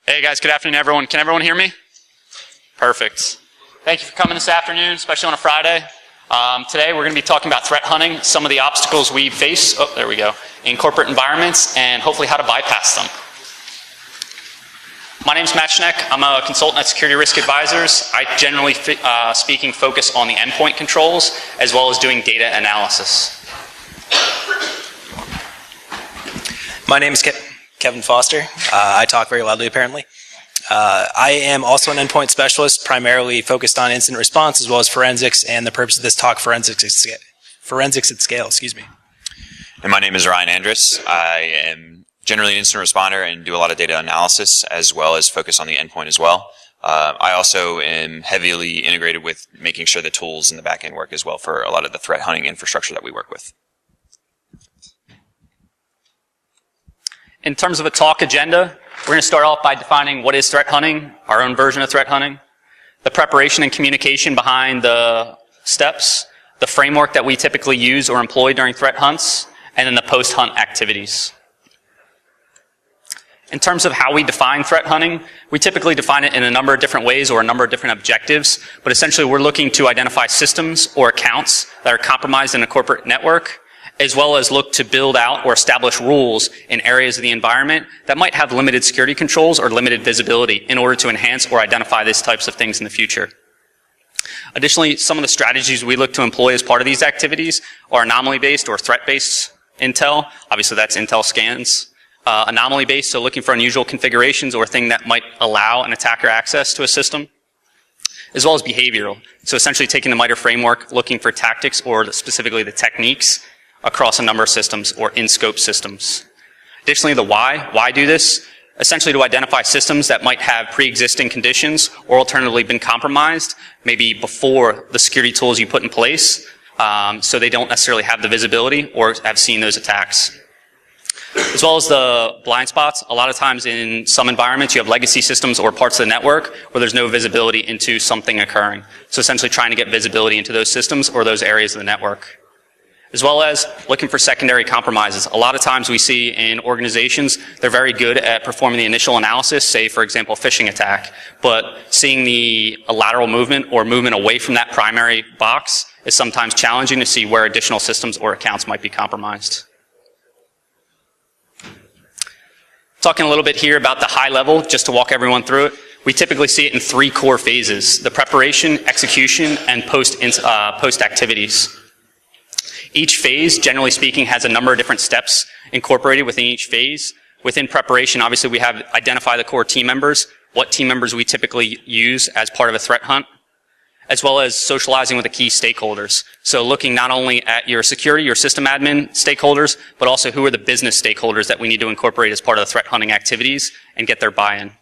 Hey guys, good afternoon everyone. Can everyone hear me? Perfect. Thank you for coming this afternoon, especially on a Friday. Today we're going to be talking about threat hunting, some of the obstacles we face, in corporate environments, and hopefully how to bypass them. My name is Matt Schneck. I'm a consultant at Security Risk Advisors. I generally speaking focus on the endpoint controls as well as doing data analysis. My name is Kevin Foster. I talk very loudly apparently. I am also an endpoint specialist, primarily focused on incident response as well as forensics, and the purpose of this talk, forensics at scale, excuse me. And my name is Ryan Andrus. I am generally an incident responder and do a lot of data analysis as well as focus on the endpoint as well. I also am heavily integrated with making sure the tools in the back end work as well for a lot of the threat hunting infrastructure that we work with. In terms of a talk agenda, we're going to start off by defining what is threat hunting, our own version of threat hunting, the preparation and communication behind the steps, the framework that we typically use or employ during threat hunts, and then the post-hunt activities. In terms of how we define threat hunting, we typically define it in a number of different ways or a number of different objectives, but essentially we're looking to identify systems or accounts that are compromised in a corporate network, as well as look to build out or establish rules in areas of the environment that might have limited security controls or limited visibility in order to enhance or identify these types of things in the future. Additionally, some of the strategies we look to employ as part of these activities are anomaly-based or threat-based intel. Obviously, that's intel scans. Anomaly-based, so looking for unusual configurations or a thing that might allow an attacker access to a system, as well as behavioral. So essentially taking the MITRE framework, looking for tactics or specifically the techniques across a number of systems or in-scope systems. Additionally, the why do this? Essentially to identify systems that might have pre-existing conditions or alternatively been compromised, maybe before the security tools you put in place, so they don't necessarily have the visibility or have seen those attacks. As well as the blind spots, a lot of times in some environments you have legacy systems or parts of the network where there's no visibility into something occurring. So essentially trying to get visibility into those systems or those areas of the network. As well as looking for secondary compromises. A lot of times we see in organizations, they're very good at performing the initial analysis, say for example, phishing attack, but seeing a lateral movement or movement away from that primary box is sometimes challenging to see where additional systems or accounts might be compromised. Talking a little bit here about the high level, just to walk everyone through it. We typically see it in 3 core phases: the preparation, execution, and post activities. Each phase, generally speaking, has a number of different steps incorporated within each phase. Within preparation, obviously, we have identify the core team members, what team members we typically use as part of a threat hunt, as well as socializing with the key stakeholders. So looking not only at your security, your system admin stakeholders, but also who are the business stakeholders that we need to incorporate as part of the threat hunting activities and get their buy-in.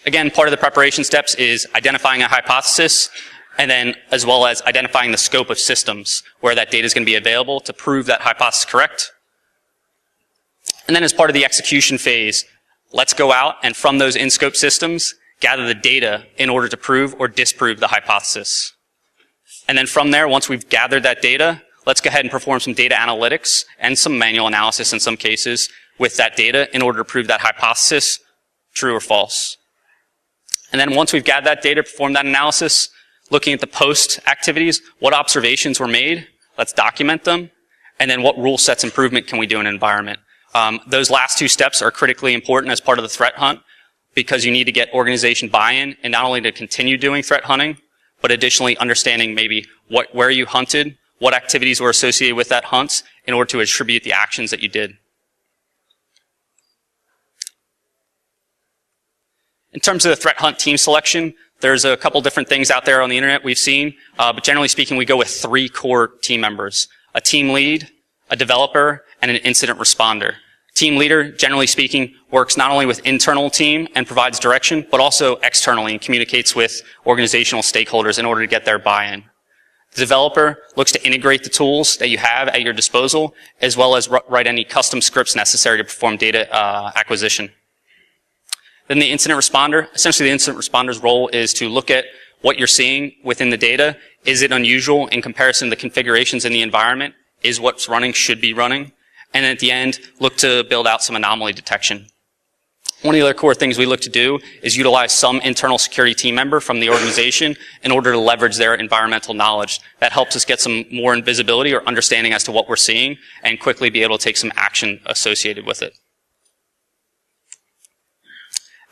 Again, part of the preparation steps is identifying a hypothesis, and then as well as identifying the scope of systems where that data is going to be available to prove that hypothesis correct. And then as part of the execution phase, let's go out and from those in-scope systems, gather the data in order to prove or disprove the hypothesis. And then from there, once we've gathered that data, let's go ahead and perform some data analytics and some manual analysis in some cases with that data in order to prove that hypothesis true or false. And then once we've gathered that data, perform that analysis, looking at the post activities, what observations were made, let's document them, and then what rule sets improvement can we do in an environment. Those last 2 steps are critically important as part of the threat hunt because you need to get organization buy-in and not only to continue doing threat hunting, but additionally understanding maybe where you hunted, what activities were associated with that hunt in order to attribute the actions that you did. In terms of the threat hunt team selection, there's a couple different things out there on the internet we've seen, but generally speaking, we go with 3 core team members: a team lead, a developer, and an incident responder. Team leader, generally speaking, works not only with internal team and provides direction, but also externally and communicates with organizational stakeholders in order to get their buy-in. The developer looks to integrate the tools that you have at your disposal, as well as write any custom scripts necessary to perform data acquisition. Then the incident responder, essentially the incident responder's role is to look at what you're seeing within the data. Is it unusual in comparison to the configurations in the environment? Is what's running should be running? And then at the end, look to build out some anomaly detection. One of the other core things we look to do is utilize some internal security team member from the organization in order to leverage their environmental knowledge. That helps us get some more visibility or understanding as to what we're seeing and quickly be able to take some action associated with it.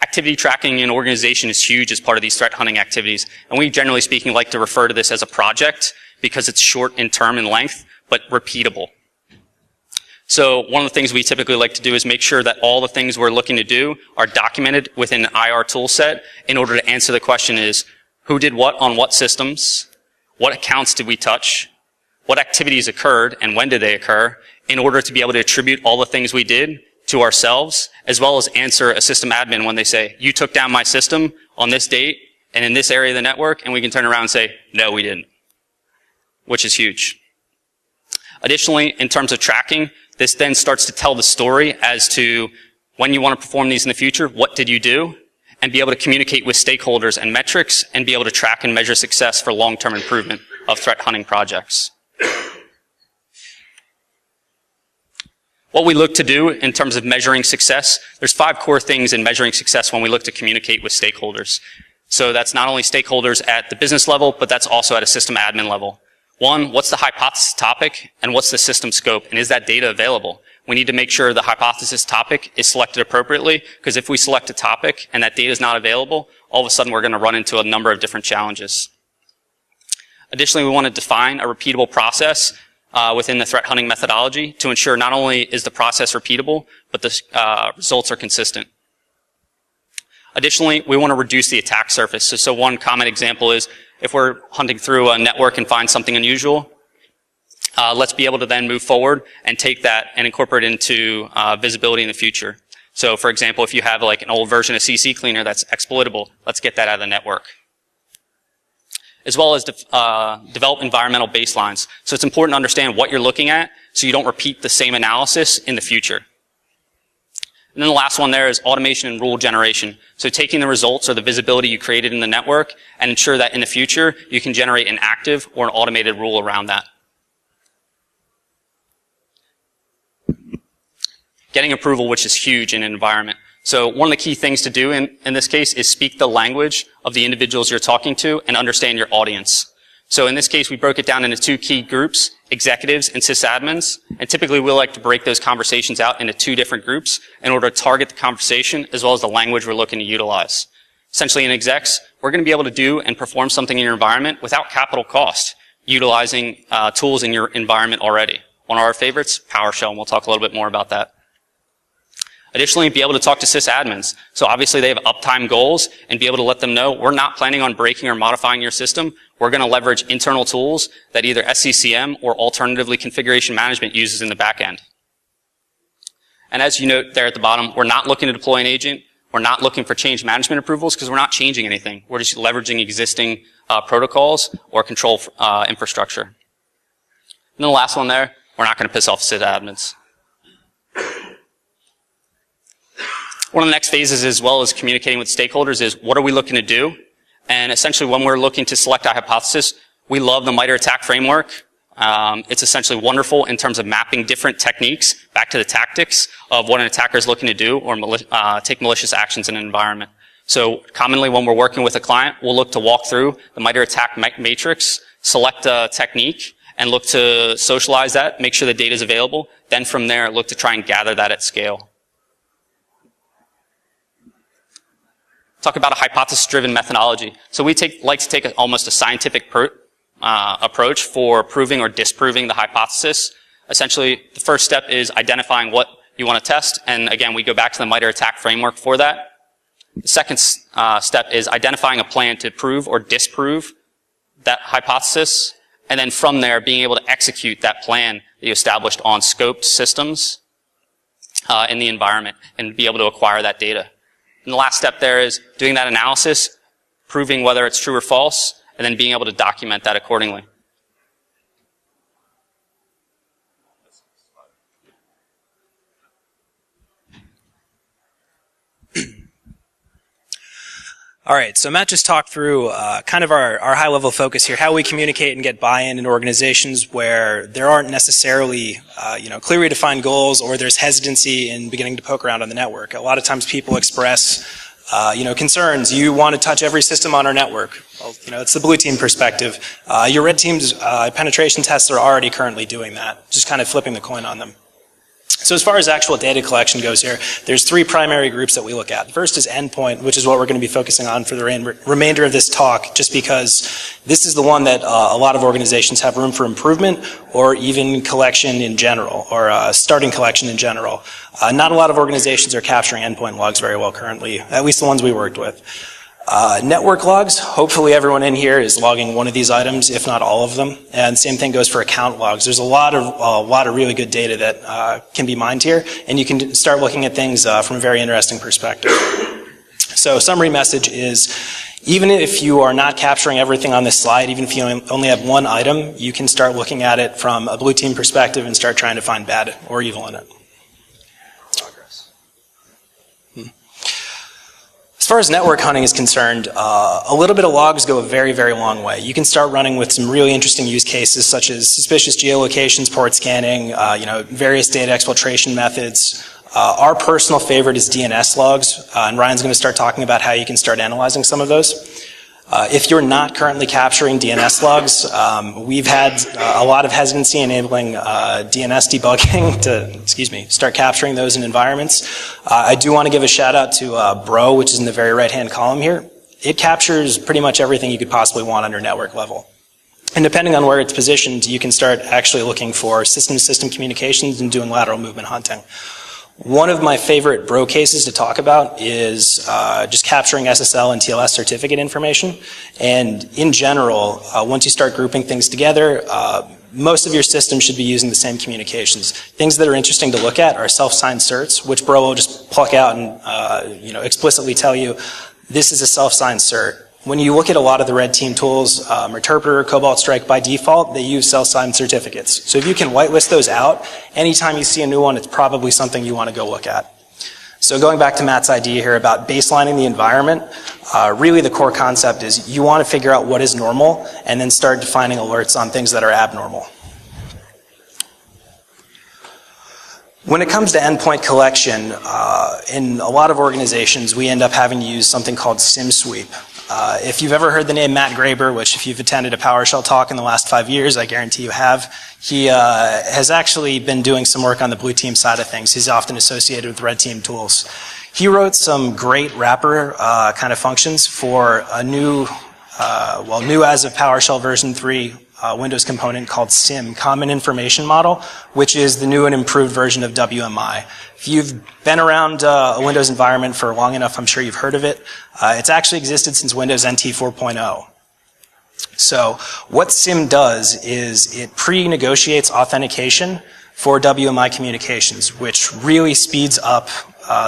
Activity tracking in an organization is huge as part of these threat hunting activities. And we, generally speaking, like to refer to this as a project because it's short in term and length, but repeatable. So one of the things we typically like to do is make sure that all the things we're looking to do are documented within an IR tool set in order to answer the question is, who did what on what systems? What accounts did we touch? What activities occurred and when did they occur? In order to be able to attribute all the things we did to ourselves, as well as answer a system admin when they say, you took down my system on this date and in this area of the network, and we can turn around and say, no, we didn't, which is huge. Additionally, in terms of tracking, this then starts to tell the story as to when you want to perform these in the future, what did you do, and be able to communicate with stakeholders and metrics, and be able to track and measure success for long-term improvement of threat hunting projects. What we look to do in terms of measuring success, there's 5 core things in measuring success when we look to communicate with stakeholders. So that's not only stakeholders at the business level, but that's also at a system admin level. 1, what's the hypothesis topic and what's the system scope, and is that data available? We need to make sure the hypothesis topic is selected appropriately, because if we select a topic and that data is not available, all of a sudden we're going to run into a number of different challenges. Additionally, we want to define a repeatable process within the threat hunting methodology to ensure not only is the process repeatable, but the results are consistent. Additionally, we want to reduce the attack surface. So one common example is if we're hunting through a network and find something unusual, let's be able to then move forward and take that and incorporate it into visibility in the future. So for example, if you have like an old version of CC Cleaner that's exploitable, let's get that out of the network. As well as develop environmental baselines. So it's important to understand what you're looking at so you don't repeat the same analysis in the future. And then the last one there is automation and rule generation. So taking the results or the visibility you created in the network and ensure that in the future you can generate an active or an automated rule around that. Getting approval, which is huge in an environment. So one of the key things to do in this case is speak the language of the individuals you're talking to and understand your audience. So in this case, we broke it down into 2 key groups, executives and sysadmins. And typically we like to break those conversations out into 2 different groups in order to target the conversation as well as the language we're looking to utilize. Essentially in execs, we're going to be able to do and perform something in your environment without capital cost, utilizing tools in your environment already. One of our favorites, PowerShell, and we'll talk a little bit more about that. Additionally, be able to talk to sysadmins. So obviously they have uptime goals and be able to let them know we're not planning on breaking or modifying your system. We're going to leverage internal tools that either SCCM or alternatively configuration management uses in the back end. And as you note there at the bottom, we're not looking to deploy an agent. We're not looking for change management approvals because we're not changing anything. We're just leveraging existing protocols or control infrastructure. And then the last one there, we're not going to piss off sysadmins. One of the next phases, as well as communicating with stakeholders, is what are we looking to do? And essentially, when we're looking to select a hypothesis, we love the MITRE ATT&CK framework. It's essentially wonderful in terms of mapping different techniques back to the tactics of what an attacker is looking to do or take malicious actions in an environment. So commonly, when we're working with a client, we'll look to walk through the MITRE ATT&CK matrix, select a technique, and look to socialize that, make sure the data is available. Then from there, look to try and gather that at scale. Talk about a hypothesis-driven methodology. So we like to take almost a scientific approach for proving or disproving the hypothesis. Essentially, the first step is identifying what you want to test, and again, we go back to the MITRE ATT&CK framework for that. The second step is identifying a plan to prove or disprove that hypothesis, and then from there, being able to execute that plan that you established on scoped systems in the environment and be able to acquire that data. And the last step there is doing that analysis, proving whether it's true or false, and then being able to document that accordingly. All right, so Matt just talked through kind of our high-level focus here, how we communicate and get buy-in in organizations where there aren't necessarily clearly defined goals, or there's hesitancy in beginning to poke around on the network. A lot of times people express concerns. You want to touch every system on our network. Well, it's the blue team perspective. Your red team's penetration tests are already currently doing that, just kind of flipping the coin on them. So as far as actual data collection goes here, there's three primary groups that we look at. The first is endpoint, which is what we're going to be focusing on for the remainder of this talk, just because this is the one that a lot of organizations have room for improvement, or even collection in general, or starting collection in general. Not a lot of organizations are capturing endpoint logs very well currently, at least the ones we worked with. Network logs, hopefully everyone in here is logging one of these items, if not all of them. And same thing goes for account logs. There's a lot of really good data that can be mined here, and you can start looking at things from a very interesting perspective. So summary message is, even if you are not capturing everything on this slide, even if you only have one item, you can start looking at it from a blue team perspective and start trying to find bad or evil in it. As far as network hunting is concerned, a little bit of logs go a very, very long way. You can start running with some really interesting use cases, such as suspicious geolocations, port scanning, various data exfiltration methods. Our personal favorite is DNS logs, and Ryan's going to start talking about how you can start analyzing some of those. If you're not currently capturing DNS logs, we've had a lot of hesitancy enabling DNS debugging to, start capturing those in environments. I do want to give a shout out to Bro, which is in the very right-hand column here. It captures pretty much everything you could possibly want under network level. And depending on where it's positioned, you can start actually looking for system-to-system communications and doing lateral movement hunting. One of my favorite Bro cases to talk about is just capturing SSL and TLS certificate information. And in general, once you start grouping things together, most of your systems should be using the same communications. Things that are interesting to look at are self-signed certs, which Bro will just pluck out and explicitly tell you, this is a self-signed cert. When you look at a lot of the red team tools, Interpreter, Cobalt Strike, by default, they use self-signed certificates. So if you can whitelist those out, anytime you see a new one, it's probably something you want to go look at. So going back to Matt's idea here about baselining the environment, really the core concept is you want to figure out what is normal and then start defining alerts on things that are abnormal. When it comes to endpoint collection, in a lot of organizations, we end up having to use something called SIM sweep. If you've ever heard the name Matt Graber, which if you've attended a PowerShell talk in the last 5 years, I guarantee you have, he has actually been doing some work on the blue team side of things. He's often associated with red team tools. He wrote some great wrapper kind of functions for a new as of PowerShell version 3 Windows component called SIM, Common Information Model, which is the new and improved version of WMI. If you've been around a Windows environment for long enough, I'm sure you've heard of it. It's actually existed since Windows NT 4.0. So what SIM does is it pre-negotiates authentication for WMI communications, which really speeds up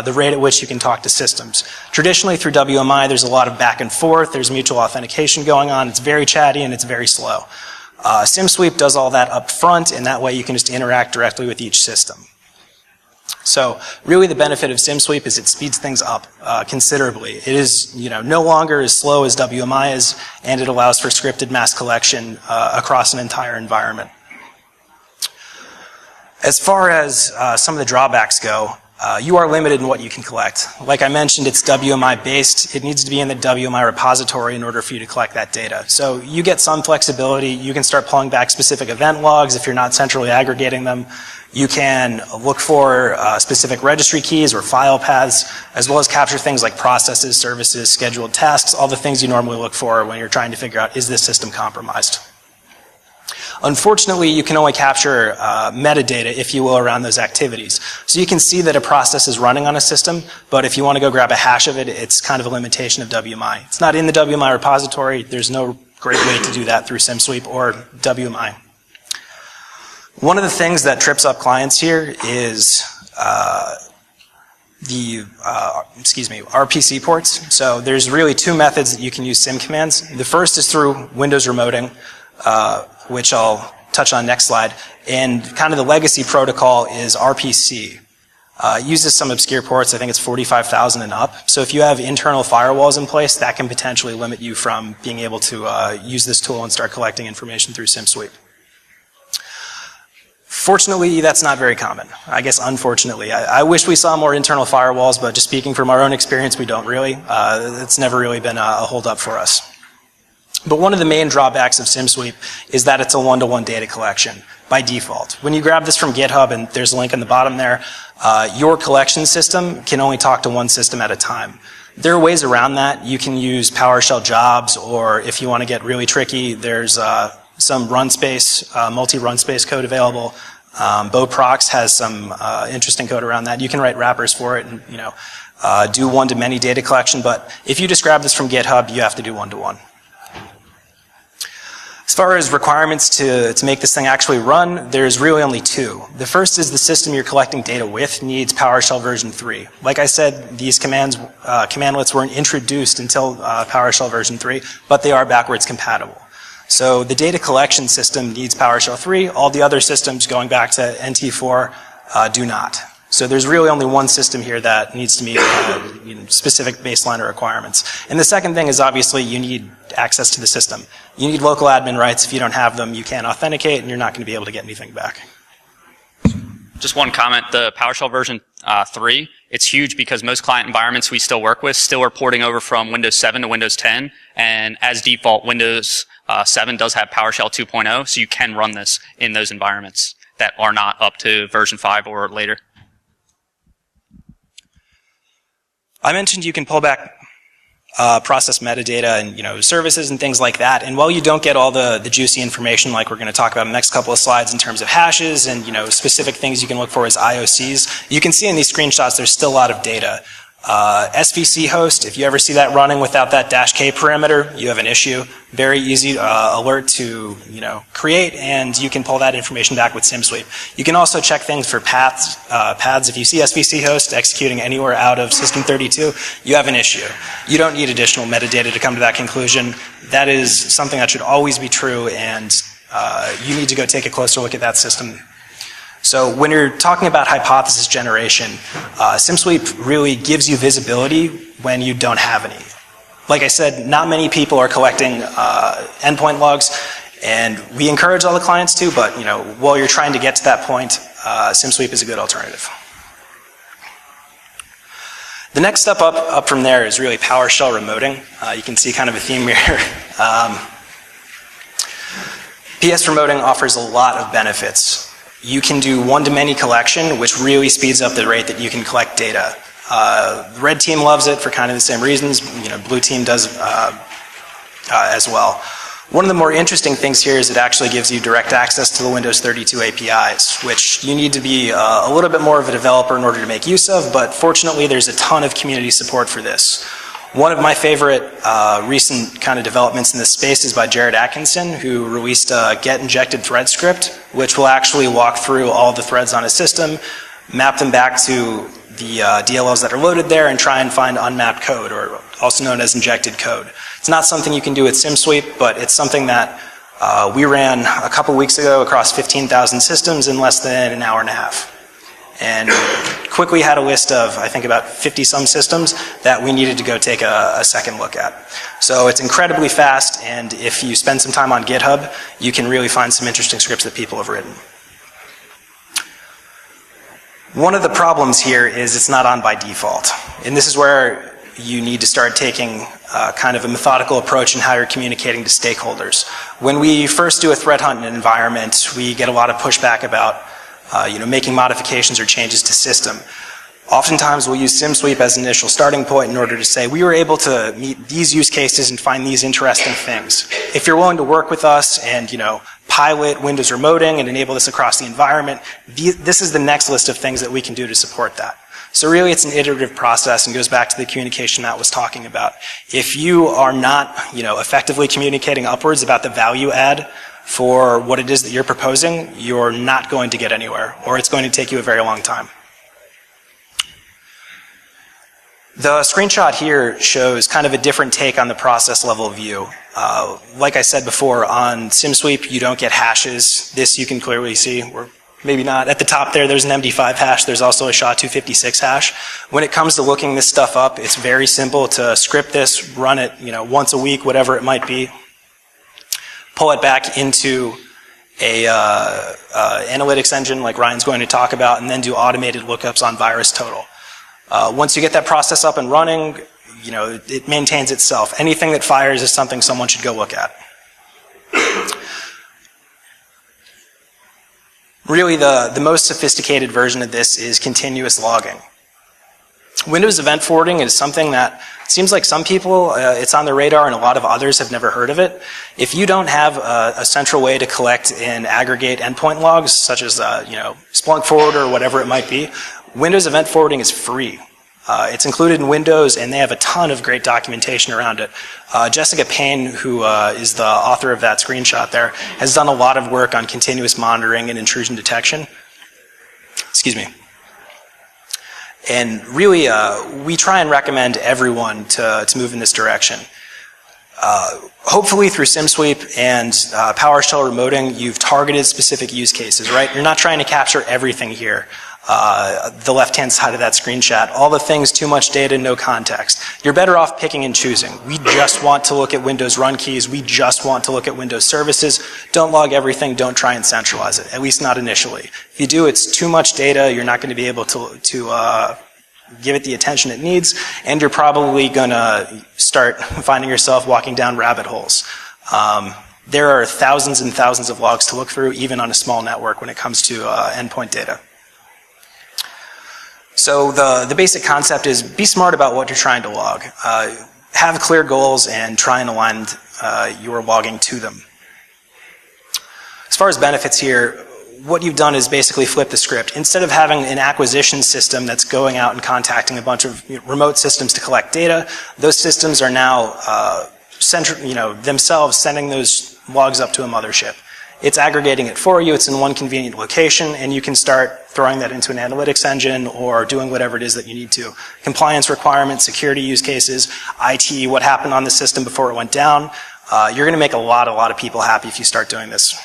the rate at which you can talk to systems. Traditionally through WMI, there's a lot of back and forth, there's mutual authentication going on, it's very chatty and it's very slow. SIM sweep does all that up front, and that way you can just interact directly with each system. So really the benefit of SIM sweep is it speeds things up considerably. It is no longer as slow as WMI is, and it allows for scripted mass collection across an entire environment. As far as some of the drawbacks go, you are limited in what you can collect. Like I mentioned, it's WMI based. It needs to be in the WMI repository in order for you to collect that data. So you get some flexibility. You can start pulling back specific event logs if you're not centrally aggregating them. You can look for specific registry keys or file paths, as well as capture things like processes, services, scheduled tasks, all the things you normally look for when you're trying to figure out, is this system compromised? Unfortunately, you can only capture metadata, if you will, around those activities. So you can see that a process is running on a system, but if you want to go grab a hash of it, it's kind of a limitation of WMI. It's not in the WMI repository. There's no great way to do that through SimSweep or WMI. One of the things that trips up clients here is RPC ports. So there's really two methods that you can use SIM commands. The first is through Windows remoting, which I'll touch on next slide. And kind of the legacy protocol is RPC. It uses some obscure ports. I think it's 45,000 and up. So if you have internal firewalls in place, that can potentially limit you from being able to use this tool and start collecting information through SIMsweep. Fortunately, that's not very common. I guess unfortunately. I wish we saw more internal firewalls, but just speaking from our own experience, we don't really. It's never really been a holdup for us. But one of the main drawbacks of SIMsweep is that it's a one-to-one data collection by default. When you grab this from GitHub, and there's a link on the bottom there, your collection system can only talk to one system at a time. There are ways around that. You can use PowerShell jobs, or if you want to get really tricky, there's some run space, multi-run space code available. BoProx has some interesting code around that. You can write wrappers for it and do one-to-many data collection, but if you just grab this from GitHub, you have to do one-to-one. As far as requirements to make this thing actually run, there's really only two. The first is the system you're collecting data with needs PowerShell version 3. Like I said, these commandlets weren't introduced until PowerShell version 3, but they are backwards compatible. So the data collection system needs PowerShell 3. All the other systems going back to NT4 do not. So there's really only one system here that needs to meet specific baseline requirements. And the second thing is obviously you need access to the system. You need local admin rights. If you don't have them, you can't authenticate and you're not going to be able to get anything back. Just one comment, the PowerShell version 3, it's huge because most client environments we still work with still are porting over from Windows 7 to Windows 10, and as default, Windows 7 does have PowerShell 2.0, so you can run this in those environments that are not up to version 5 or later. I mentioned you can pull back process metadata and services and things like that. And while you don't get all the juicy information like we're going to talk about in the next couple of slides in terms of hashes and specific things you can look for as IOCs, you can see in these screenshots there's still a lot of data. SVC host, if you ever see that running without that -k parameter, you have an issue. Very easy alert to create, and you can pull that information back with SIMsweep. You can also check things for paths. If you see SVC host executing anywhere out of system 32, you have an issue. You don't need additional metadata to come to that conclusion. That is something that should always be true, and you need to go take a closer look at that system. So when you're talking about hypothesis generation, SIMsweep really gives you visibility when you don't have any. Like I said, not many people are collecting endpoint logs, and we encourage all the clients to, but while you're trying to get to that point, SIMsweep is a good alternative. The next step up from there is really PowerShell remoting. You can see kind of a theme here. PS remoting offers a lot of benefits. You can do one-to-many collection, which really speeds up the rate that you can collect data. The red team loves it for kind of the same reasons. Blue team does as well. One of the more interesting things here is it actually gives you direct access to the Windows 32 APIs, which you need to be a little bit more of a developer in order to make use of, but fortunately there's a ton of community support for this. One of my favorite recent kind of developments in this space is by Jared Atkinson, who released a get-injected thread script, which will actually walk through all the threads on a system, map them back to the DLLs that are loaded there, and try and find unmapped code, or also known as injected code. It's not something you can do with SIMsweep, but it's something that we ran a couple weeks ago across 15,000 systems in less than an hour and a half. And quickly had a list of, I think, about 50-some systems that we needed to go take a second look at. So it's incredibly fast, and if you spend some time on GitHub, you can really find some interesting scripts that people have written. One of the problems here is it's not on by default. And this is where you need to start taking kind of a methodical approach in how you're communicating to stakeholders. When we first do a threat hunt in an environment, we get a lot of pushback about making modifications or changes to system. Oftentimes we'll use SIMsweep as an initial starting point in order to say, we were able to meet these use cases and find these interesting things. If you're willing to work with us and, pilot Windows remoting and enable this across the environment, this is the next list of things that we can do to support that. So really it's an iterative process and goes back to the communication that I was talking about. If you are not, effectively communicating upwards about the value add for what it is that you're proposing, you're not going to get anywhere, or it's going to take you a very long time. The screenshot here shows kind of a different take on the process level view. Like I said before, on SIMsweep you don't get hashes. This you can clearly see. We're maybe not. At the top there's an MD5 hash. There's also a SHA-256 hash. When it comes to looking this stuff up, it's very simple to script this, run it, once a week, whatever it might be. Pull it back into a analytics engine like Ryan's going to talk about, and then do automated lookups on virus total. Once you get that process up and running, it maintains itself. Anything that fires is something someone should go look at. Really, the most sophisticated version of this is continuous logging. Windows event forwarding is something that seems like some people, it's on their radar, and a lot of others have never heard of it. If you don't have a central way to collect and aggregate endpoint logs, such as Splunk Forwarder or whatever it might be, Windows event forwarding is free. It's included in Windows, and they have a ton of great documentation around it. Jessica Payne, who is the author of that screenshot there, has done a lot of work on continuous monitoring and intrusion detection. Excuse me. And really, we try and recommend everyone to move in this direction. Hopefully through SimSweep and PowerShell remoting, you've targeted specific use cases, right? You're not trying to capture everything here. The left-hand side of that screenshot, all the things, too much data, no context. You're better off picking and choosing. We just want to look at Windows run keys. We just want to look at Windows services. Don't log everything. Don't try and centralize it, at least not initially. If you do, it's too much data. You're not going to be able to give it the attention it needs, and you're probably going to start finding yourself walking down rabbit holes. There are thousands and thousands of logs to look through, even on a small network, when it comes to endpoint data. So the basic concept is be smart about what you're trying to log. Have clear goals and try and align your logging to them. As far as benefits here, what you've done is basically flip the script. Instead of having an acquisition system that's going out and contacting a bunch of remote systems to collect data, those systems are now themselves sending those logs up to a mothership. It's aggregating it for you, it's in one convenient location, and you can start throwing that into an analytics engine or doing whatever it is that you need to. Compliance requirements, security use cases, IT, what happened on the system before it went down. You're going to make a lot of people happy if you start doing this.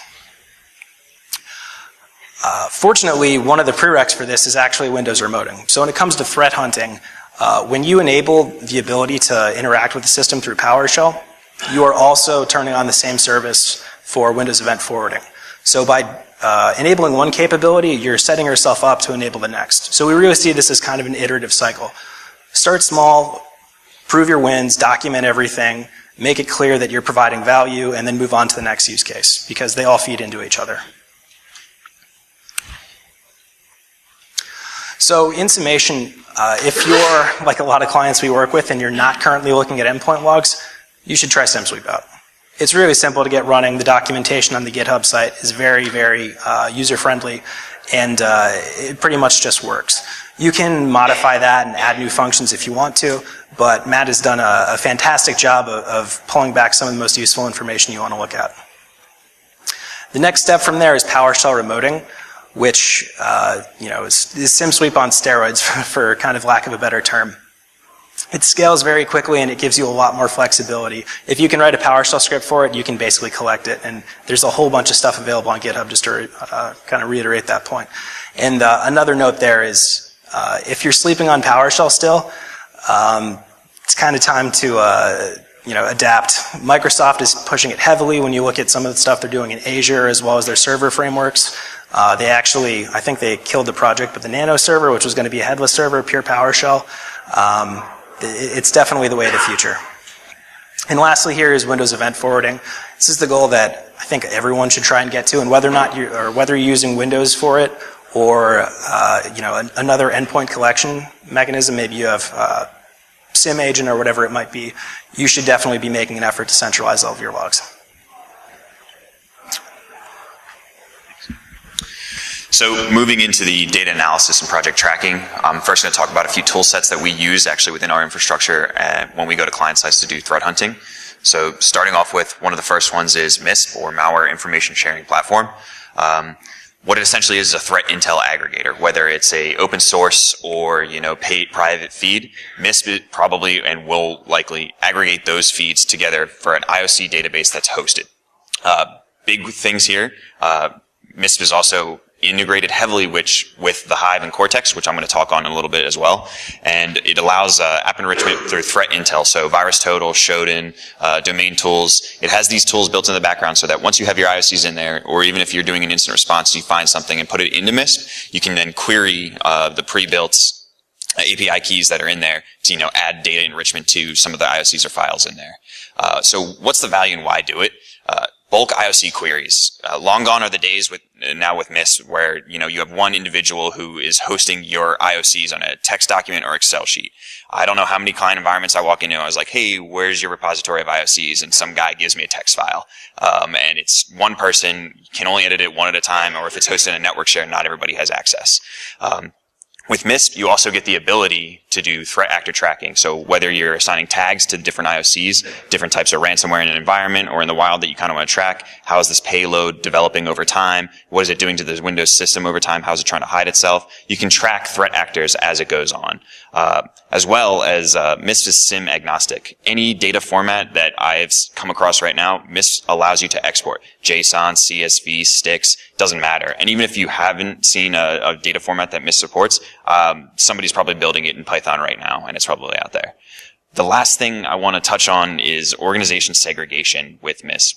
Fortunately, one of the prereqs for this is actually Windows remoting. So when it comes to threat hunting, when you enable the ability to interact with the system through PowerShell, you are also turning on the same service for Windows event forwarding. So by enabling one capability, you're setting yourself up to enable the next. So we really see this as kind of an iterative cycle. Start small, prove your wins, document everything, make it clear that you're providing value, and then move on to the next use case, because they all feed into each other. So in summation, if you're like a lot of clients we work with and you're not currently looking at endpoint logs, you should try SimSweep out. It's really simple to get running. The documentation on the GitHub site is very, very user-friendly, and it pretty much just works. You can modify that and add new functions if you want to, but Matt has done a fantastic job of pulling back some of the most useful information you want to look at. The next step from there is PowerShell remoting, which is SimSweep on steroids, for kind of lack of a better term. It scales very quickly and it gives you a lot more flexibility. If you can write a PowerShell script for it, you can basically collect it, and there's a whole bunch of stuff available on GitHub, just to kind of reiterate that point. And another note there is, if you're sleeping on PowerShell still, it's kind of time to adapt. Microsoft is pushing it heavily when you look at some of the stuff they're doing in Azure as well as their server frameworks. They actually, I think they killed the project, but the Nano server, which was going to be a headless server, pure PowerShell, it's definitely the way of the future. And lastly here is Windows event forwarding. This is the goal that I think everyone should try and get to, and whether you're using Windows for it or another endpoint collection mechanism, maybe you have SIM agent or whatever it might be, you should definitely be making an effort to centralize all of your logs. So moving into the data analysis and project tracking, I'm first going to talk about a few tool sets that we use actually within our infrastructure when we go to client sites to do threat hunting. So starting off with one of the first ones is MISP, or Malware Information Sharing Platform. What it essentially is a threat intel aggregator, whether it's a open source or paid private feed. MISP probably and will likely aggregate those feeds together for an IOC database that's hosted. Big things here. MISP is also integrated heavily with TheHive and Cortex, which I'm going to talk on in a little bit as well. And it allows app enrichment through threat intel. So VirusTotal, Shodan, domain tools. It has these tools built in the background so that once you have your IOCs in there, or even if you're doing an incident response, you find something and put it into MISP, you can then query the pre-built API keys that are in there to, add data enrichment to some of the IOCs or files in there. So what's the value and why do it? Bulk IOC queries. Long gone are the days now with MISP where, you have one individual who is hosting your IOCs on a text document or Excel sheet. I don't know how many client environments I walk into. I was like, hey, where's your repository of IOCs? And some guy gives me a text file. And it's one person, can only edit it one at a time, or if it's hosted in a network share, not everybody has access. With MISP, you also get the ability to do threat actor tracking. So whether you're assigning tags to different IOCs, different types of ransomware in an environment or in the wild that you kind of want to track, how is this payload developing over time? What is it doing to the Windows system over time? How is it trying to hide itself? You can track threat actors as it goes on. As well as MISP is SIM agnostic. Any data format that I've come across right now, MISP allows you to export. JSON, CSV, sticks, doesn't matter. And even if you haven't seen a data format that MISP supports, somebody's probably building it in Python right now, and it's probably out there. The last thing I want to touch on is organization segregation with MISP.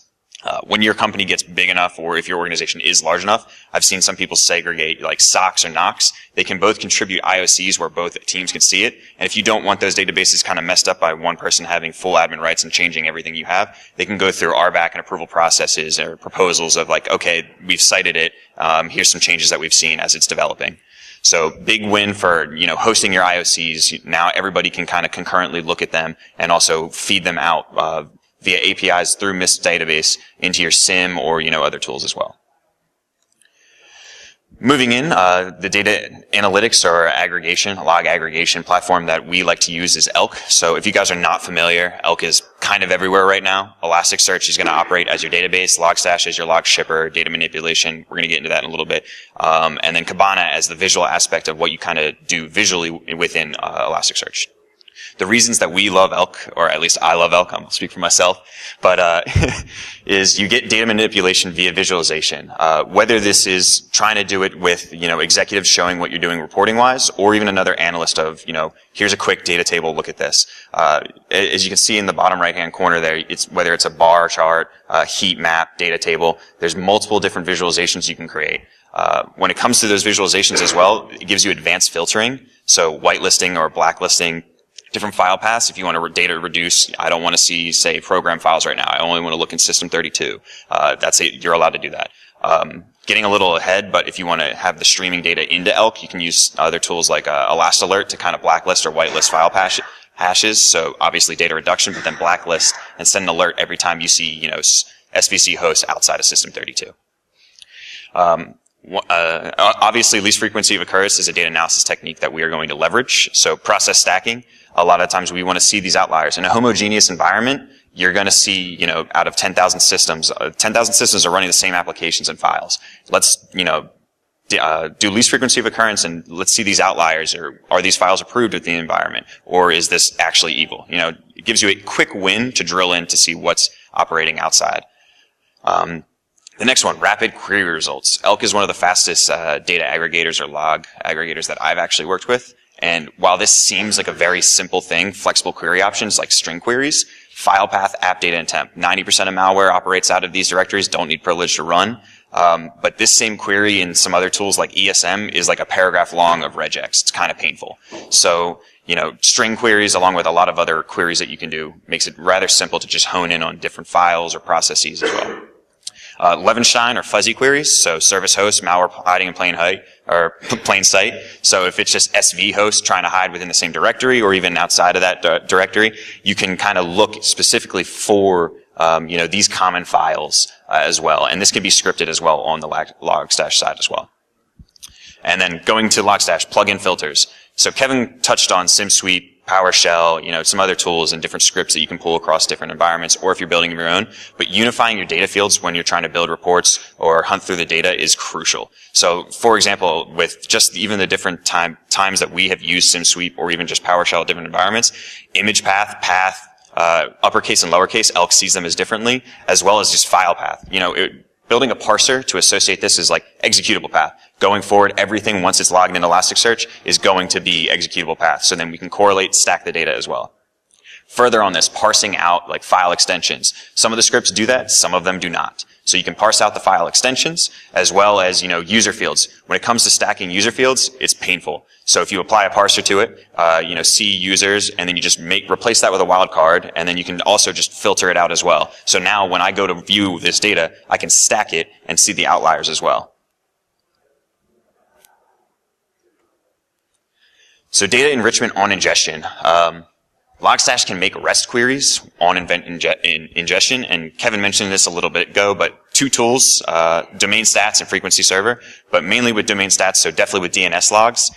When your company gets big enough, or if your organization is large enough, I've seen some people segregate like SOCs or NOCs. They can both contribute IOCs where both teams can see it. And if you don't want those databases kind of messed up by one person having full admin rights and changing everything you have, they can go through RBAC and approval processes or proposals of like, okay, we've cited it. Here's some changes that we've seen as it's developing. So big win for, hosting your IOCs. Now everybody can kind of concurrently look at them and also feed them out, via APIs through MISP database into your SIM or, other tools as well. Moving in, the data analytics or log aggregation platform that we like to use is Elk. So if you guys are not familiar, Elk is kind of everywhere right now. Elasticsearch is going to operate as your database, Logstash as your log shipper, data manipulation. We're going to get into that in a little bit. And then Kibana as the visual aspect of what you kind of do visually within Elasticsearch. The reasons that we love Elk, or at least I love Elk, I'm going to speak for myself, but is you get data manipulation via visualization. Whether this is trying to do it with, executives showing what you're doing reporting-wise, or even another analyst of, here's a quick data table, look at this. As you can see in the bottom right-hand corner there, whether it's a bar chart, a heat map, data table, there's multiple different visualizations you can create. When it comes to those visualizations as well, it gives you advanced filtering, so whitelisting or blacklisting different file paths. If you want to data reduce, I don't want to see, say, program files right now. I only want to look in System32. That's it. You're allowed to do that. Getting a little ahead, but if you want to have the streaming data into Elk, you can use other tools like ElastAlert to kind of blacklist or whitelist file hashes. So obviously data reduction, but then blacklist and send an alert every time you see, SVC hosts outside of System32. Obviously, least frequency of occurrence is a data analysis technique that we are going to leverage. So process stacking. A lot of times we want to see these outliers. In a homogeneous environment, you're going to see, out of 10,000 systems, 10,000 systems are running the same applications and files. Let's, do least frequency of occurrence and let's see these outliers, or are these files approved with the environment, or is this actually evil? It gives you a quick win to drill in to see what's operating outside. The next one, rapid query results. Elk is one of the fastest data aggregators or log aggregators that I've actually worked with. And while this seems like a very simple thing, flexible query options like string queries, file path, app data, and temp. 90% of malware operates out of these directories, don't need privilege to run. But this same query in some other tools like ESM is like a paragraph long of regex. It's kind of painful. So, string queries along with a lot of other queries that you can do makes it rather simple to just hone in on different files or processes as well. Levenstein or fuzzy queries, so service host, malware hiding in plain sight. So if it's just SV host trying to hide within the same directory or even outside of that directory, you can kind of look specifically for, these common files as well. And this can be scripted as well on the Logstash side as well. And then going to Logstash, plugin filters. So Kevin touched on SimSweep, PowerShell, some other tools and different scripts that you can pull across different environments, or if you're building your own. But unifying your data fields when you're trying to build reports or hunt through the data is crucial. So, for example, with just even the different times that we have used SimSweep or even just PowerShell at different environments, image path, uppercase and lowercase, Elk sees them as differently, as well as just file path. building a parser to associate this is like executable path. Going forward, everything once it's logged in Elasticsearch is going to be executable path. So then we can correlate, stack the data as well. Further on this, parsing out like file extensions. Some of the scripts do that, some of them do not. So you can parse out the file extensions as well as, user fields. When it comes to stacking user fields, it's painful. So if you apply a parser to it, see users, and then you just replace that with a wildcard, and then you can also just filter it out as well. So now when I go to view this data, I can stack it and see the outliers as well. So data enrichment on ingestion. Logstash can make REST queries on ingestion, and Kevin mentioned this a little bit ago, but two tools, domain stats and frequency server, but mainly with domain stats, so definitely with DNS logs.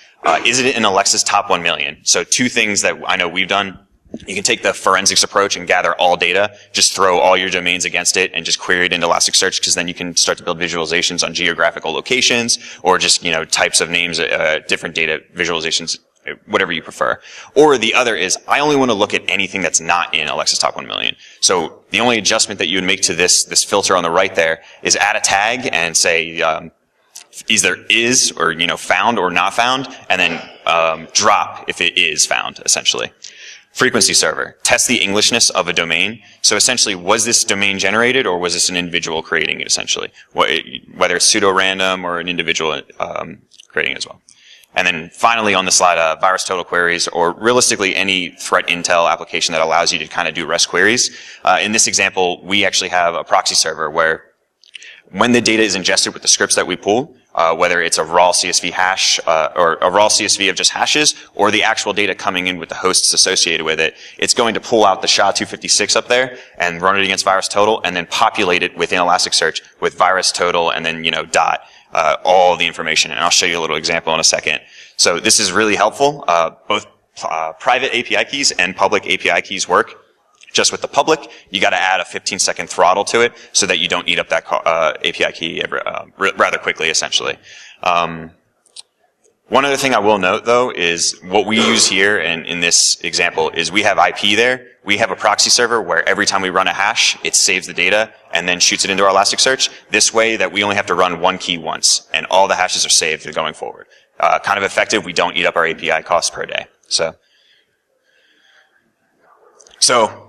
Is it in Alexa's top 1 million? So two things that I know we've done. You can take the forensics approach and gather all data, just throw all your domains against it and just query it into Elasticsearch, because then you can start to build visualizations on geographical locations or just, types of names, different data visualizations, whatever you prefer. Or the other is, I only want to look at anything that's not in Alexa's top 1 million. So the only adjustment that you would make to this filter on the right there is add a tag and say, either is or, found or not found, and then drop if it is found, essentially. Frequency server. Test the Englishness of a domain. So essentially, was this domain generated or was this an individual creating it, essentially? Whether it's pseudo-random or an individual creating it as well. And then finally on the slide, virus total queries, or realistically any threat intel application that allows you to kind of do REST queries. In this example, we actually have a proxy server where when the data is ingested with the scripts that we pull, whether it's a raw CSV hash, or a raw CSV of just hashes, or the actual data coming in with the hosts associated with it, it's going to pull out the SHA-256 up there and run it against virus total and then populate it within Elasticsearch with virus total and then, dot. All the information, and I'll show you a little example in a second. So this is really helpful. Both private API keys and public API keys work. Just with the public, you got to add a 15-second throttle to it so that you don't eat up that API key rather quickly, essentially. One other thing I will note, though, is what we use here and in this example is we have IP there. We have a proxy server where every time we run a hash, it saves the data and then shoots it into our Elasticsearch. This way that we only have to run one key once, and all the hashes are saved going forward. Kind of effective. We don't eat up our API costs per day. So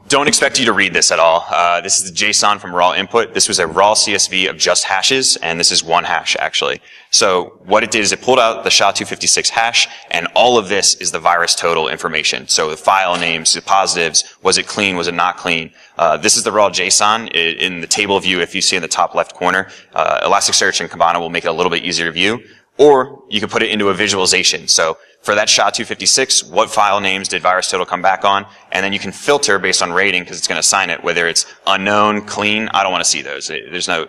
don't expect you to read this at all. This is the JSON from raw input. This was a raw CSV of just hashes, and this is one hash, actually. So what it did is it pulled out the SHA-256 hash, and all of this is the virus total information. So the file names, the positives, was it clean, was it not clean? This is the raw JSON. In the table view, if you see in the top left corner, Elasticsearch and Kibana will make it a little bit easier to view. Or you can put it into a visualization. So for that SHA-256, what file names did virus total come back on? And then you can filter based on rating because it's going to assign it, whether it's unknown, clean. I don't want to see those. There's no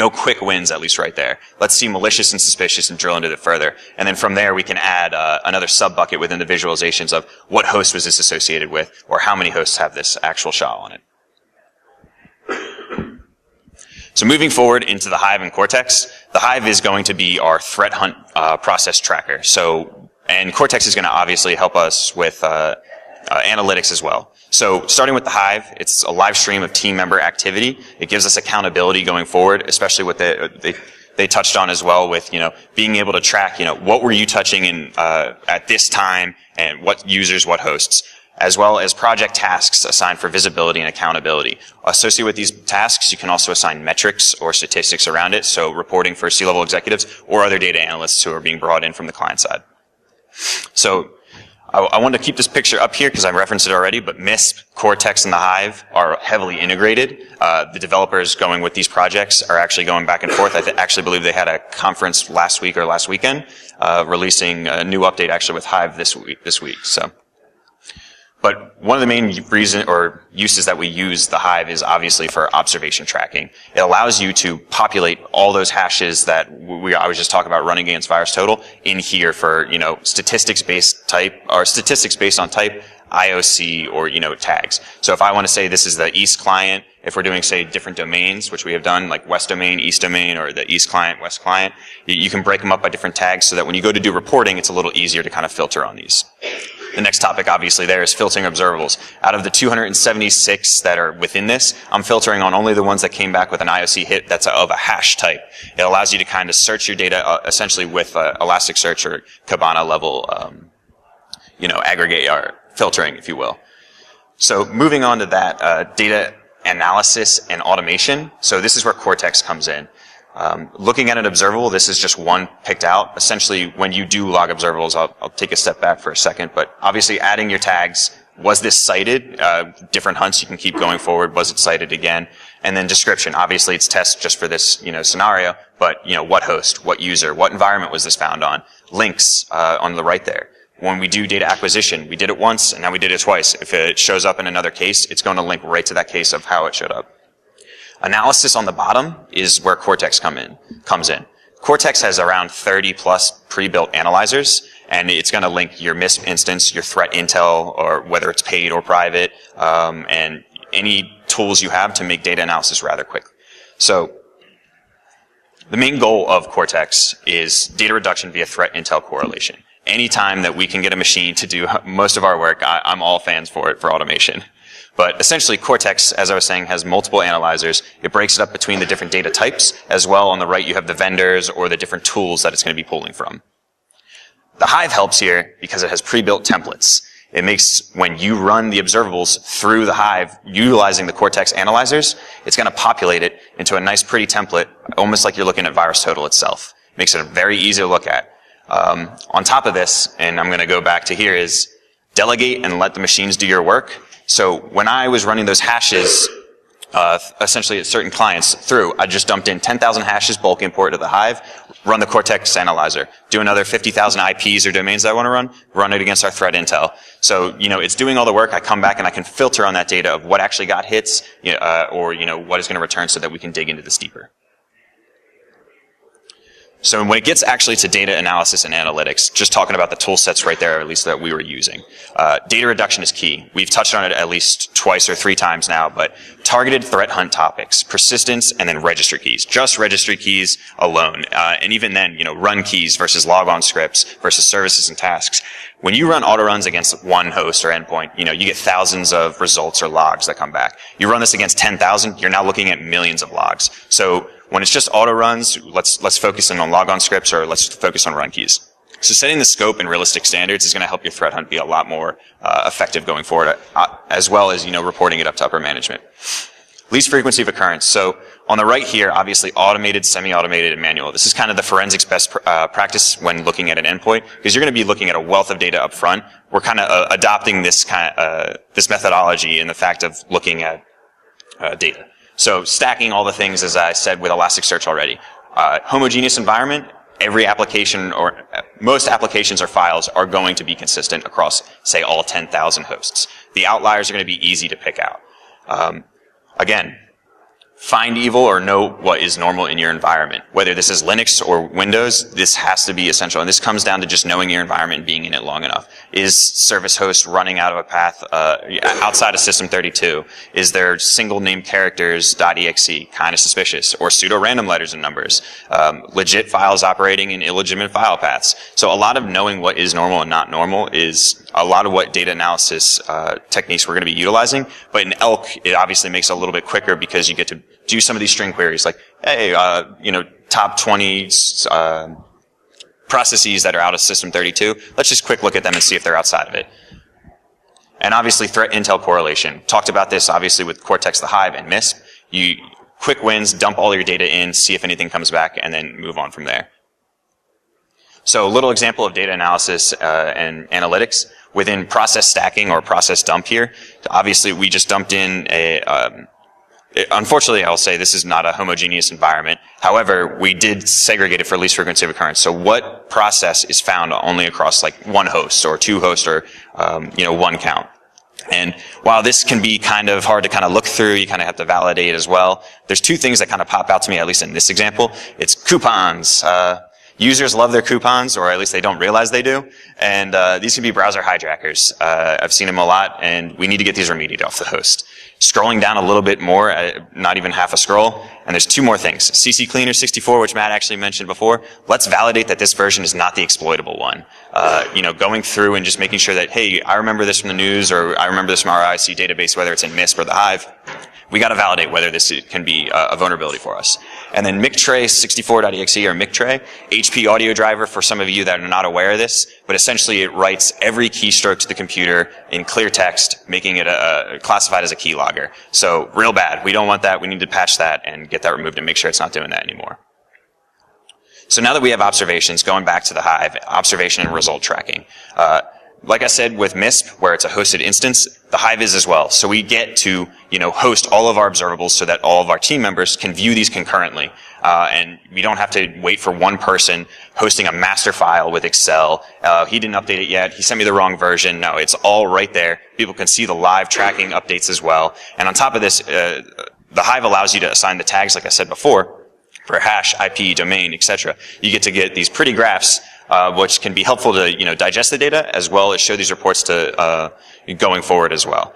quick wins, at least right there. Let's see malicious and suspicious and drill into it further. And then from there, we can add another sub-bucket within the visualizations of what host was this associated with, or how many hosts have this actual SHA on it. So moving forward into TheHive and Cortex, TheHive is going to be our threat hunt process tracker. And Cortex is going to obviously help us with analytics as well. So starting with TheHive, it's a live stream of team member activity. It gives us accountability going forward, especially with they touched on as well with, being able to track, what were you touching in at this time and what users, what hosts, as well as project tasks assigned for visibility and accountability. Associated with these tasks, you can also assign metrics or statistics around it, so reporting for C-level executives or other data analysts who are being brought in from the client side. So I wanted to keep this picture up here because I referenced it already, but MISP, Cortex, and TheHive are heavily integrated. The developers going with these projects are actually going back and forth. I actually believe they had a conference last week or last weekend, releasing a new update actually with Hive this week. But one of the main reason or uses that we use TheHive is obviously for observation tracking. It allows you to populate all those hashes that I was just talking about running against virus total in here for, statistics based on type, IOC, or, tags. So if I want to say this is the East client, if we're doing, say, different domains, which we have done, like West domain, East domain, or the East client, West client, you can break them up by different tags so that when you go to do reporting, it's a little easier to kind of filter on these. The next topic, obviously, there is filtering observables. Out of the 276 that are within this, I'm filtering on only the ones that came back with an IOC hit that's of a hash type. It allows you to kind of search your data essentially with Elasticsearch or Kibana level, aggregate or filtering, if you will. So moving on to that, data analysis and automation. So this is where Cortex comes in. Looking at an observable, this is just one picked out. Essentially, when you do log observables, I'll take a step back for a second, but obviously adding your tags, was this cited? Different hunts, you can keep going forward. Was it cited again? And then description. Obviously, it's test just for this, scenario, but, what host, what user, what environment was this found on? Links, on the right there. When we do data acquisition, we did it once, and now we did it twice. If it shows up in another case, it's going to link right to that case of how it showed up. Analysis on the bottom is where Cortex comes in. Cortex has around 30 plus pre-built analyzers, and it's going to link your MISP instance, your threat intel, or whether it's paid or private, and any tools you have to make data analysis rather quick. So the main goal of Cortex is data reduction via threat intel correlation. Anytime that we can get a machine to do most of our work, I'm all fans for it, for automation. But essentially, Cortex, as I was saying, has multiple analyzers. It breaks it up between the different data types. As well, on the right, you have the vendors or the different tools that it's going to be pulling from. TheHive helps here because it has pre-built templates. It makes, when you run the observables through TheHive, utilizing the Cortex analyzers, it's going to populate it into a nice, pretty template, almost like you're looking at VirusTotal itself. Makes it very easy to look at. On top of this, and I'm going to go back to here, is delegate and let the machines do your work. So when I was running those hashes, essentially at certain clients through, I just dumped in 10,000 hashes bulk import to TheHive, run the Cortex analyzer, do another 50,000 IPs or domains that I want to run it against our threat intel. So, it's doing all the work. I come back and I can filter on that data of what actually got hits, or, what is going to return so that we can dig into this deeper. So when it gets actually to data analysis and analytics, just talking about the tool sets right there, at least that we were using, data reduction is key. We've touched on it at least twice or three times now, but targeted threat hunt topics, persistence, and then registry keys. Just registry keys alone. And even then, run keys versus logon scripts versus services and tasks. When you run auto runs against one host or endpoint, you get thousands of results or logs that come back. You run this against 10,000, you're now looking at millions of logs. So when it's just auto runs, let's focus in on logon scripts, or let's focus on run keys. So setting the scope and realistic standards is going to help your threat hunt be a lot more effective going forward, as well as reporting it up to upper management. Least frequency of occurrence. So on the right here, obviously automated, semi-automated, and manual. This is kind of the forensics best practice when looking at an endpoint, because you're going to be looking at a wealth of data up front. We're kind of adopting this this methodology in the fact of looking at data. So stacking all the things, as I said, with Elasticsearch already. Homogeneous environment, every application or most applications or files are going to be consistent across, say, all 10,000 hosts. The outliers are going to be easy to pick out. Again, find evil or know what is normal in your environment. Whether this is Linux or Windows, this has to be essential. And this comes down to just knowing your environment and being in it long enough. Is service host running out of a path outside of System32? Is there single name characters .exe? Kind of suspicious. Or pseudo-random letters and numbers. Legit files operating in illegitimate file paths. So a lot of knowing what is normal and not normal is a lot of what data analysis techniques we're going to be utilizing. But in ELK, it obviously makes it a little bit quicker because you get to do some of these string queries like, hey, top 20 processes that are out of System32. Let's just quick look at them and see if they're outside of it. And obviously threat intel correlation. Talked about this obviously with Cortex, TheHive, and MISP. You quick wins, dump all your data in, see if anything comes back, and then move on from there. So a little example of data analysis and analytics within process stacking or process dump here. Obviously we just dumped in unfortunately, I'll say this is not a homogeneous environment. However, we did segregate it for least frequency of occurrence. So what process is found only across like one host or two hosts or, one count? And while this can be kind of hard to kind of look through, you kind of have to validate as well. There's two things that kind of pop out to me, at least in this example. It's coupons. Users love their coupons, or at least they don't realize they do. And these can be browser hijackers. I've seen them a lot, and we need to get these remediated off the host. Scrolling down a little bit more, not even half a scroll, and there's two more things. CC Cleaner 64, which Matt actually mentioned before, let's validate that this version is not the exploitable one. Going through and just making sure that, hey, I remember this from the news, or I remember this from our IC database, whether it's in MISP or TheHive. We got to validate whether this can be a vulnerability for us. And then mictray64.exe or mictray, HP audio driver for some of you that are not aware of this, but essentially it writes every keystroke to the computer in clear text, making it classified as a keylogger. So real bad. We don't want that. We need to patch that and get that removed and make sure it's not doing that anymore. So now that we have observations, going back to TheHive, observation and result tracking. Like I said, with MISP, where it's a hosted instance, TheHive is as well. So we get to, host all of our observables so that all of our team members can view these concurrently. And we don't have to wait for one person hosting a master file with Excel. He didn't update it yet. He sent me the wrong version. No, it's all right there. People can see the live tracking updates as well. And on top of this, TheHive allows you to assign the tags, like I said before, for hash, IP, domain, etc. You get these pretty graphs, which can be helpful to digest the data as well as show these reports to going forward as well.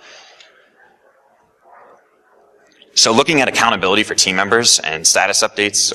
So looking at accountability for team members and status updates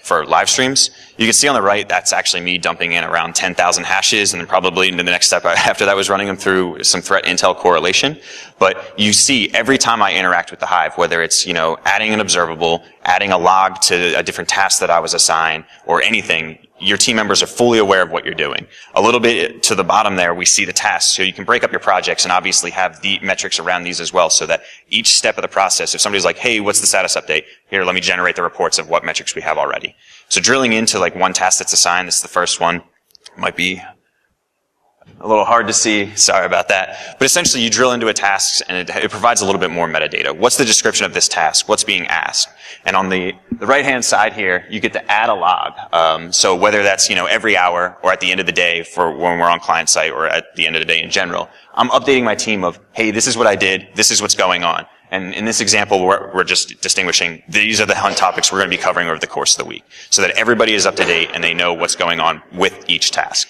for live streams, you can see on the right that's actually me dumping in around 10,000 hashes, and then probably the next step after that was running them through some threat intel correlation. But you see every time I interact with TheHive, whether it's adding an observable, adding a log to a different task that I was assigned, or anything, your team members are fully aware of what you're doing. A little bit to the bottom there, we see the tasks. So you can break up your projects and obviously have the metrics around these as well, so that each step of the process, if somebody's like, hey, what's the status update? Here, let me generate the reports of what metrics we have already. So drilling into like one task that's assigned, this is the first one, might be a little hard to see, sorry about that. But essentially you drill into a task and it provides a little bit more metadata. What's the description of this task? What's being asked? And on the right-hand side here, you get to add a log. So whether that's, every hour or at the end of the day for when we're on client site or at the end of the day in general, I'm updating my team of, hey, this is what I did, this is what's going on. And in this example, we're just distinguishing, these are the hunt topics we're going to be covering over the course of the week, so that everybody is up to date and they know what's going on with each task.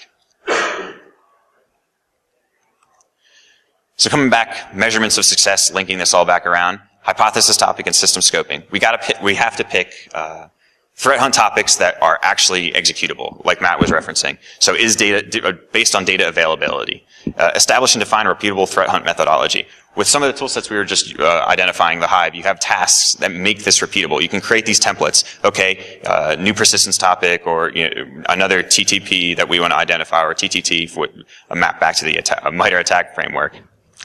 So coming back, measurements of success, linking this all back around, hypothesis topic and system scoping. We have to pick threat hunt topics that are actually executable, like Matt was referencing. So is data based on data availability? Establish and define a repeatable threat hunt methodology. With some of the tool sets we were just identifying, TheHive, you have tasks that make this repeatable. You can create these templates. Okay, new persistence topic, or another TTP that we want to identify, or TTT for a map back to the MITRE attack framework.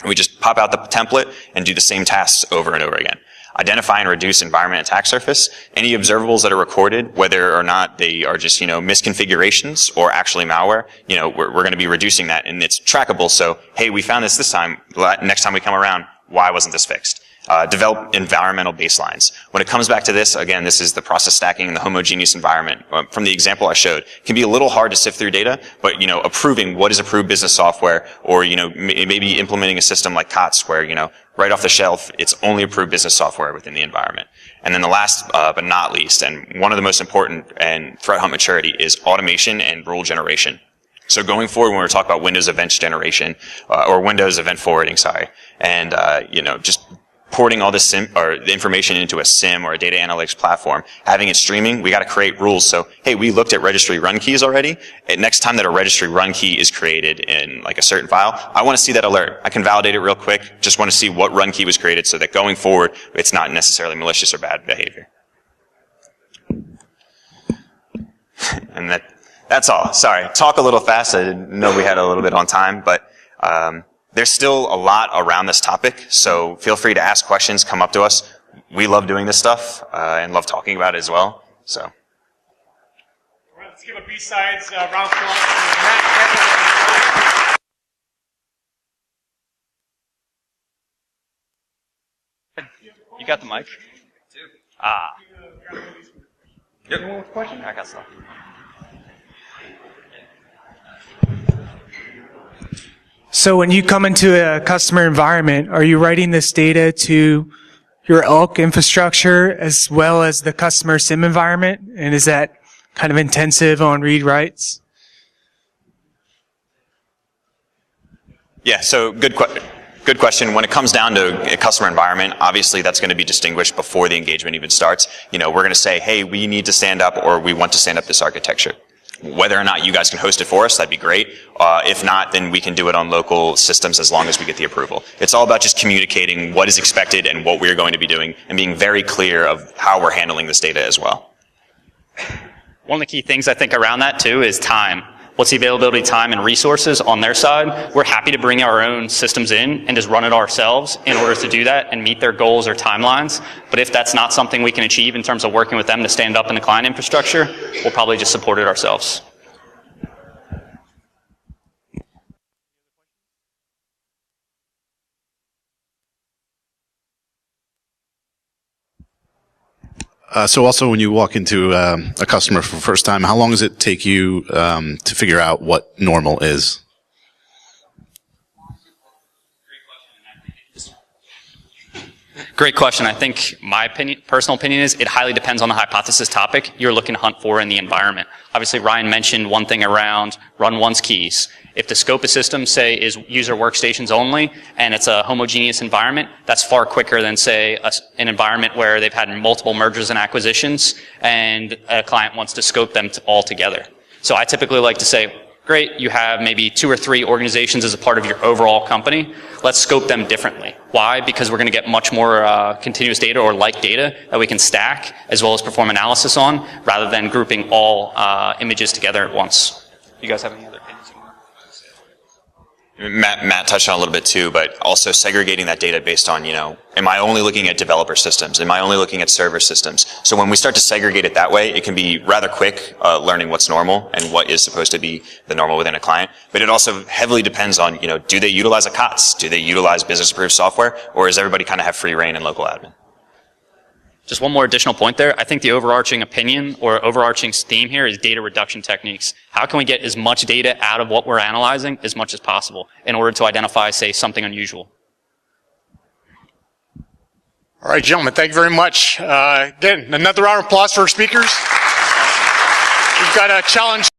We just pop out the template and do the same tasks over and over again. Identify and reduce environment attack surface. Any observables that are recorded, whether or not they are just, misconfigurations or actually malware, we're going to be reducing that, and it's trackable. So, hey, we found this time. Next time we come around, why wasn't this fixed? Develop environmental baselines. When it comes back to this, again, this is the process stacking in the homogeneous environment. From the example I showed, it can be a little hard to sift through data, but, approving what is approved business software, or, maybe implementing a system like COTS where, right off the shelf, it's only approved business software within the environment. And then the last, but not least, and one of the most important in threat hunt maturity, is automation and rule generation. So going forward, when we're talking about Windows events generation, or Windows event forwarding, and, just porting all this the information into a SIM or a data analytics platform, having it streaming, we got to create rules. So, hey, we looked at registry run keys already. And next time that a registry run key is created in like a certain file, I want to see that alert. I can validate it real quick. Just want to see what run key was created, so that going forward, it's not necessarily malicious or bad behavior. And that's all. Sorry, talk a little fast. I didn't know we had a little bit on time, but there's still a lot around this topic, so feel free to ask questions, come up to us. We love doing this stuff and love talking about it as well. So, all right, let's give a B-Sides round of applause to Matt. You got the mic? Yep. Question? I got stuff. So when you come into a customer environment, are you writing this data to your ELK infrastructure as well as the customer SIM environment? And is that kind of intensive on read writes? Yeah, so good question. Good question. When it comes down to a customer environment, obviously that's going to be distinguished before the engagement even starts. We're going to say, hey, we need to stand up or we want to stand up this architecture. Whether or not you guys can host it for us, that'd be great. If not, then we can do it on local systems as long as we get the approval. It's all about just communicating what is expected and what we're going to be doing and being very clear of how we're handling this data as well. One of the key things I think around that too is time. What's the availability, time, and resources on their side? We're happy to bring our own systems in and just run it ourselves in order to do that and meet their goals or timelines. But if that's not something we can achieve in terms of working with them to stand up in the client infrastructure, we'll probably just support it ourselves. So also when you walk into a customer for the first time, how long does it take you to figure out what normal is? Great question. I think my personal opinion is it highly depends on the hypothesis topic you're looking to hunt for in the environment. Obviously, Ryan mentioned one thing around run once keys. If the scope of systems, say, is user workstations only, and it's a homogeneous environment, that's far quicker than, say, an environment where they've had multiple mergers and acquisitions, and a client wants to scope them all together. So I typically like to say, great, you have maybe 2 or 3 organizations as a part of your overall company. Let's scope them differently. Why? Because we're going to get much more continuous data or like data that we can stack as well as perform analysis on, rather than grouping all images together at once. You guys have any other opinions? Matt touched on a little bit too, but also segregating that data based on, am I only looking at developer systems? Am I only looking at server systems? So when we start to segregate it that way, it can be rather quick learning what's normal and what is supposed to be the normal within a client. But it also heavily depends on, do they utilize a COTS? Do they utilize business approved software? Or does everybody kind of have free reign in local admin? Just one more additional point there. I think the overarching opinion or overarching theme here is data reduction techniques. How can we get as much data out of what we're analyzing as much as possible in order to identify, say, something unusual? All right, gentlemen, thank you very much. Again, another round of applause for our speakers. We've got a challenge.